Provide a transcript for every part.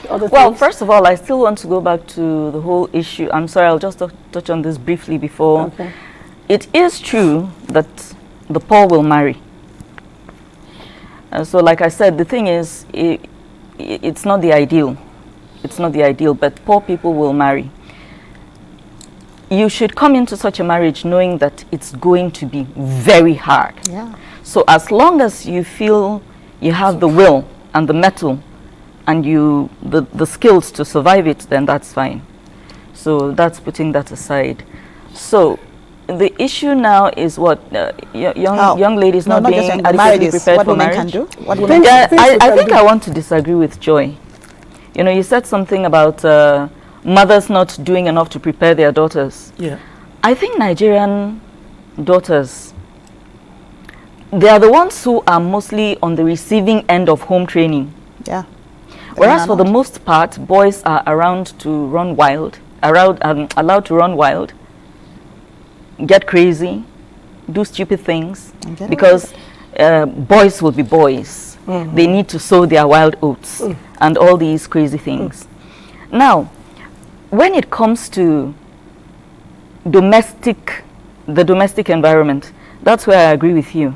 Well, first of all, I still want to go back to the whole issue. I'm sorry, I'll just touch on this briefly before. Okay. It is true that the poor will marry. So like I said, the thing is, it's not the ideal. It's not the ideal, but poor people will marry. You should come into such a marriage knowing that it's going to be very hard. Yeah. So as long as you feel you have the will and the mettle and the skills to survive it, then that's fine. So that's putting that aside. So the issue now is what young ladies not being adequately prepared for marriage. Can do? What I think I want to disagree with Joy. You know, you said something about mothers not doing enough to prepare their daughters. Yeah. I think Nigerian daughters, they are the ones who are mostly on the receiving end of home training. Yeah. Whereas for the most part, boys are around to run wild, allowed to run wild, get crazy, do stupid things, because boys will be boys. They need to sow their wild oats and all these crazy things. Now, when it comes to the domestic environment, that's where I agree with you.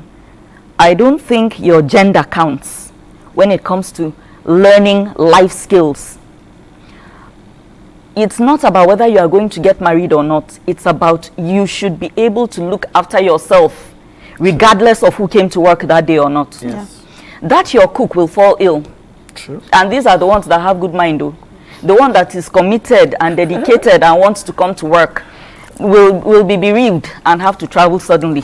I don't think your gender counts when it comes to learning life skills. It's not about whether you are going to get married or not. It's about you should be able to look after yourself regardless of who came to work that day or not. Yes. That your cook will fall ill. True. And these are the ones that have good mind though. The one that is committed and dedicated and wants to come to work will be bereaved and have to travel suddenly.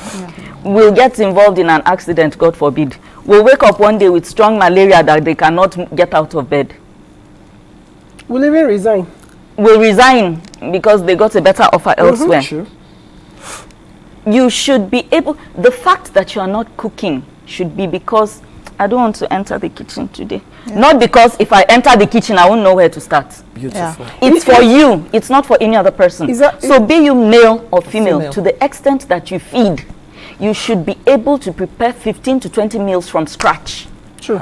Will get involved in an accident, God forbid. Will wake up one day with strong malaria that they cannot get out of bed. Will even resign. Will resign because they got a better offer elsewhere. True. You should be able, the fact that you are not cooking should be because I don't want to enter the kitchen today. Not because if I enter the kitchen, I won't know where to start. Beautiful. It's for you. It's not for any other person. So be you male or female, to the extent that you feed, you should be able to prepare 15 to 20 meals from scratch. True.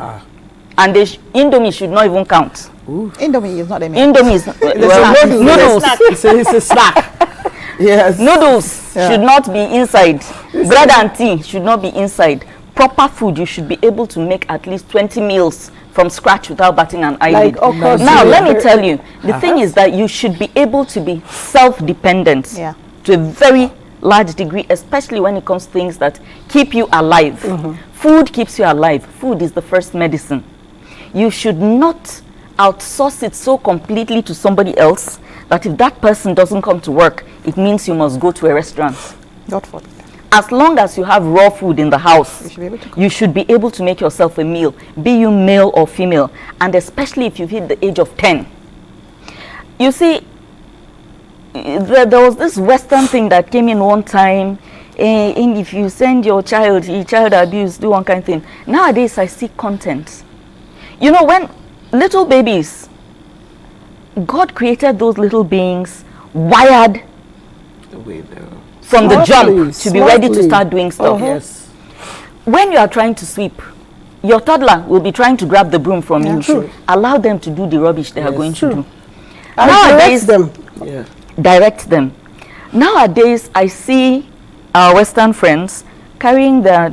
And the Indomie should not even count. Indomie is not a meal. Indomie is noodles. It's a snack. Yes. Noodles should not be inside. Bread and tea should not be inside. Proper food, you should be able to make at least 20 meals from scratch without batting an eyelid. Now, let me tell you, the thing is that you should be able to be self-dependent to a very large degree, especially when it comes to things that keep you alive. Food keeps you alive. Food is the first medicine. You should not outsource it so completely to somebody else that if that person doesn't come to work, it means you must go to a restaurant. God forbid. As long as you have raw food in the house, you should be able to make yourself a meal, be you male or female, and especially if you've hit the age of 10. You see, there was this Western thing that came in one time, and if you send your child abuse, do one kind of thing. Nowadays, I see content. You know, when little babies, God created those little beings wired from the jump to be ready to start doing stuff. Yes. When you are trying to sweep, your toddler will be trying to grab the broom from you. True. Allow them to do the rubbish they are going to do. Nowadays, Direct them. Nowadays, I see our Western friends carrying their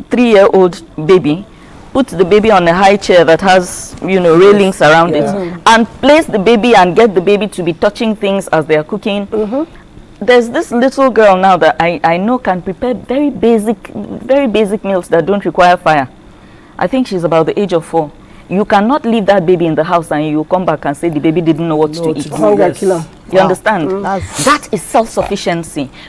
3-year-old baby, put the baby on a high chair that has, railings around it, and place the baby and get the baby to be touching things as they are cooking. There's this little girl now that I know can prepare very basic meals that don't require fire. I think she's about the age of 4. You cannot leave that baby in the house and you come back and say the baby didn't know what to eat. Hunger killer. You understand? That is self-sufficiency.